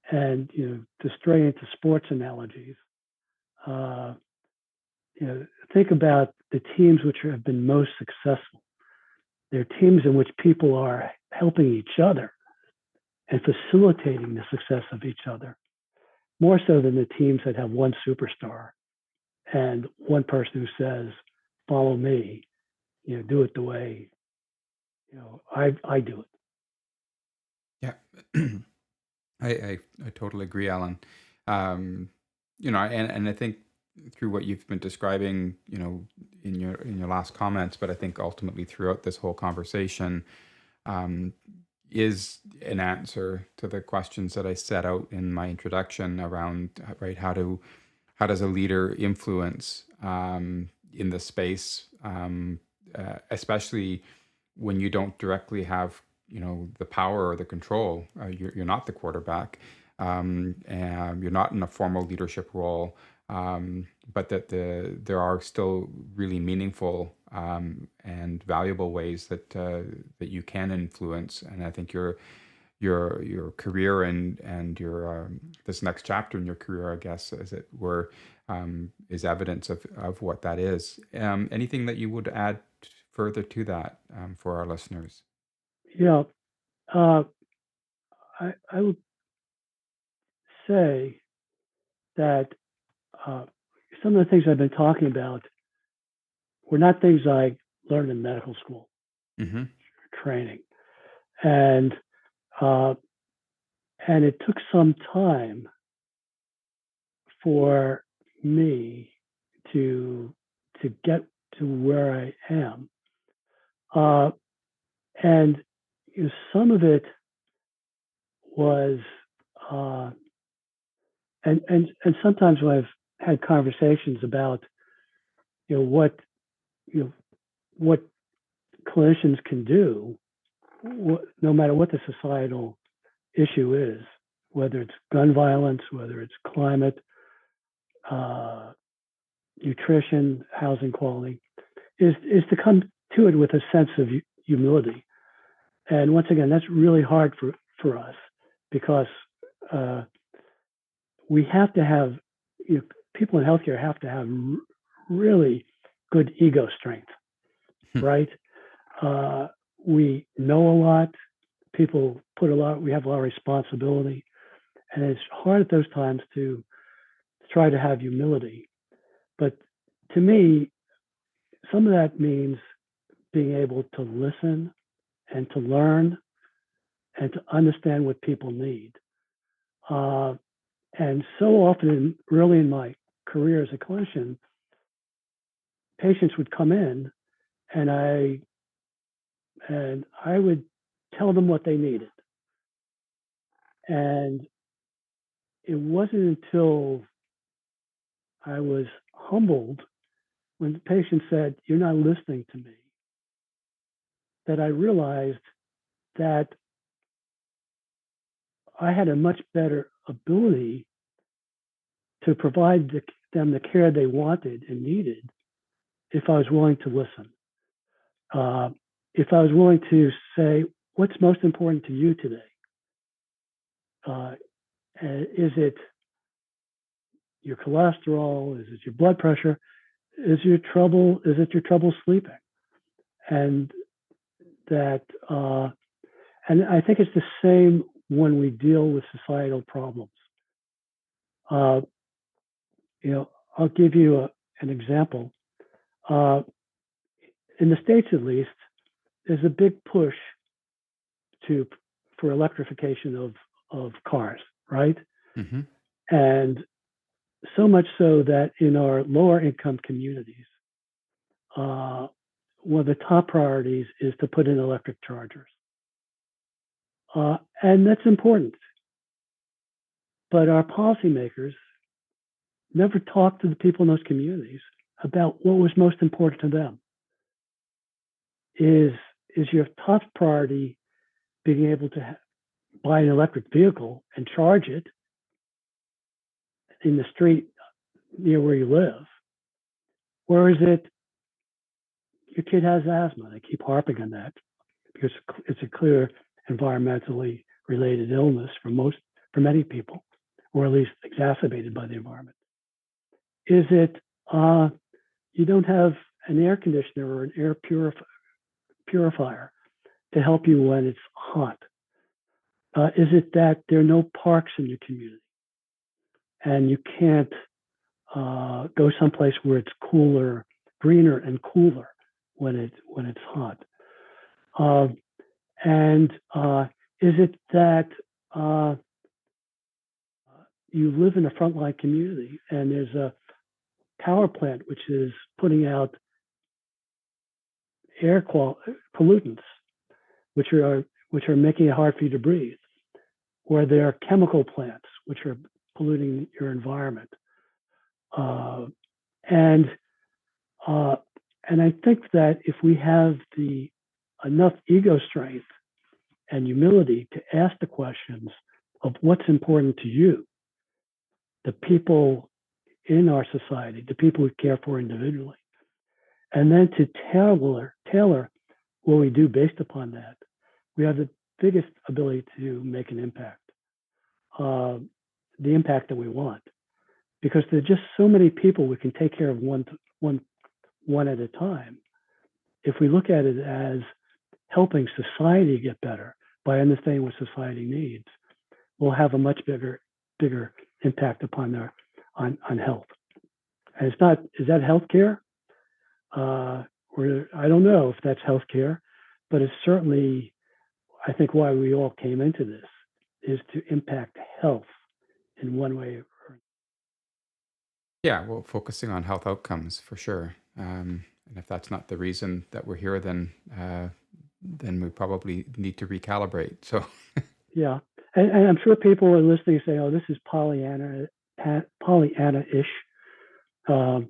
And to stray into sports analogies, uh, think about the teams which have been most successful. They're teams in which people are helping each other and facilitating the success of each other, more so than the teams that have one superstar and one person who says, "Follow me," do it the way I do it. Yeah, I totally agree, Alan. And I think through what you've been describing, in your last comments, but I think ultimately throughout this whole conversation, um, is an answer to the questions that I set out in my introduction around, right, how does a leader influence in the space, especially when you don't directly have the power or the control. You're not the quarterback, and you're not in a formal leadership role, but that there are still really meaningful and valuable ways that you can influence. And I think your career and your this next chapter in your career, I guess, as it were, is evidence of what that is. Anything that you would add further to that for our listeners? Yeah, uh, I would say that uh, some of the things I've been talking about were not things I learned in medical school Mm-hmm. training, and uh, and it took some time for me to get to where I am, uh, and some of it was, uh, and sometimes when I've had conversations about what you know what clinicians can do, no matter what the societal issue is, whether it's gun violence, whether it's climate, uh, nutrition, housing quality, is to come to it with a sense of humility. And once again, that's really hard for us because uh, we have to have, people in healthcare have to have really good ego strength, right? We know a lot. People put a lot. We have a lot of responsibility, and it's hard at those times to try to have humility. But to me, some of that means being able to listen and to learn and to understand what people need. Uh, and so often, early in my career as a clinician, patients would come in, and I would tell them what they needed. And it wasn't until I was humbled when the patient said, "You're not listening to me," that I realized that I had a much better ability to provide them the care they wanted and needed if I was willing to listen. Uh, if I was willing to say, "What's most important to you today? Uh, is it your cholesterol? Is it your blood pressure? Is your trouble? Is it your trouble sleeping?" And that, and I think it's the same when we deal with societal problems. Uh, I'll give you an example. Uh, in the States, at least, there's a big push to for electrification of cars, right? Mm-hmm. And so much so that in our lower income communities, uh, one of the top priorities is to put in electric chargers. And that's important. But our policymakers never talked to the people in those communities about what was most important to them. Is your top priority being able to buy an electric vehicle and charge it in the street near where you live? Or is it your kid has asthma. They keep harping on that because it's a clear environmentally related illness for many people, or at least exacerbated by the environment. Is it you don't have an air conditioner or an air purifier to help you when it's hot? Is it that there are no parks in your community and you can't go someplace where it's cooler, greener, and cooler when it's hot? And is it that you live in a frontline community and there's a power plant which is putting out air pollutants, which are making it hard for you to breathe, or there are chemical plants which are polluting your environment, and I think that if we have enough ego strength and humility to ask the questions of what's important to you, the people in our society, the people we care for individually, and then to tailor what we do based upon that, we have the biggest ability to make an impact, the impact that we want, because there are just so many people we can take care of one at a time. If we look at it as helping society get better by understanding what society needs, we'll have a much bigger impact upon on health. And is that healthcare? I don't know if that's healthcare, but it's certainly, I think, why we all came into this is to impact health in one way or another. Yeah, well, focusing on health outcomes for sure. And if that's not the reason that we're here, then we probably need to recalibrate. So, yeah, and I'm sure people are listening and say, "Oh, this is Pollyanna-ish," and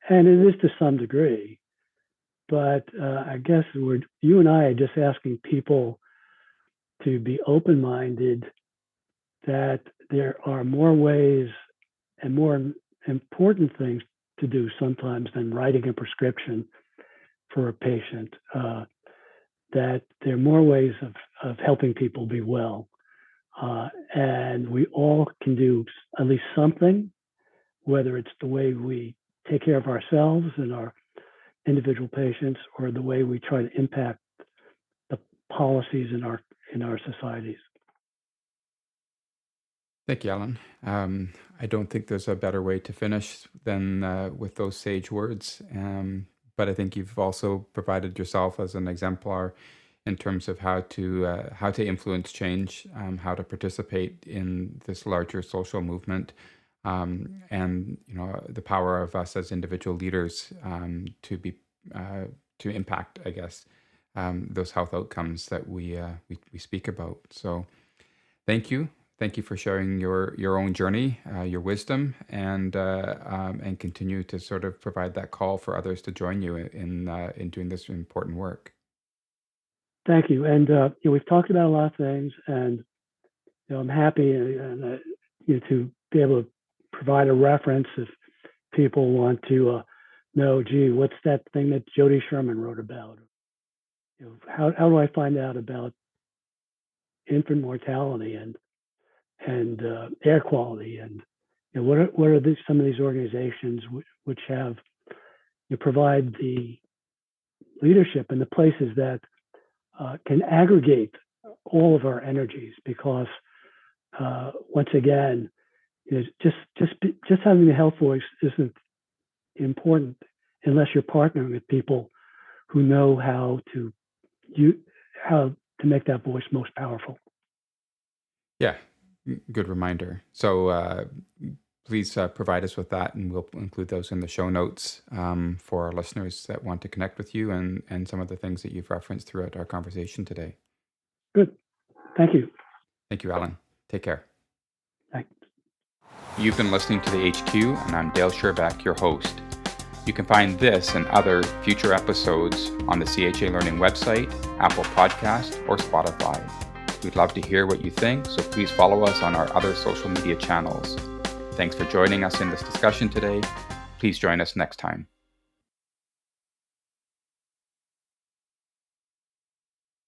it is to some degree. But I guess you and I are just asking people to be open-minded, that there are more ways and more important things to do sometimes than writing a prescription for a patient, that there are more ways of helping people be well. And we all can do at least something, whether it's the way we take care of ourselves and our individual patients, or the way we try to impact the policies in our societies. thank you, Alan. I don't think there's a better way to finish than with those sage words. But I think you've also provided yourself as an exemplar in terms of how to influence change, how to participate in this larger social movement, and the power of us as individual leaders to impact, I guess, those health outcomes that we speak about. So, thank you for sharing your own journey, your wisdom, and continue to sort of provide that call for others to join you in doing this important work. Thank you. And we've talked about a lot of things, and I'm happy to be able to provide a reference if people want to know, gee, what's that thing that Jody Sherman wrote about? How do I find out about infant mortality and air quality, and what are some of these organizations which have provide the leadership and the places that can aggregate all of our energies, because once again, just having a health voice isn't important unless you're partnering with people who know how to make that voice most powerful. Yeah, good reminder. So please provide us with that, and we'll include those in the show notes for our listeners that want to connect with you and some of the things that you've referenced throughout our conversation today. Good. Thank you. Thank you, Alan. Take care. Thanks. You've been listening to the HQ, and I'm Dale Sherback, your host. You can find this and other future episodes on the CHA Learning website, Apple Podcast, or Spotify. We'd love to hear what you think, so please follow us on our other social media channels. Thanks for joining us in this discussion today. Please join us next time.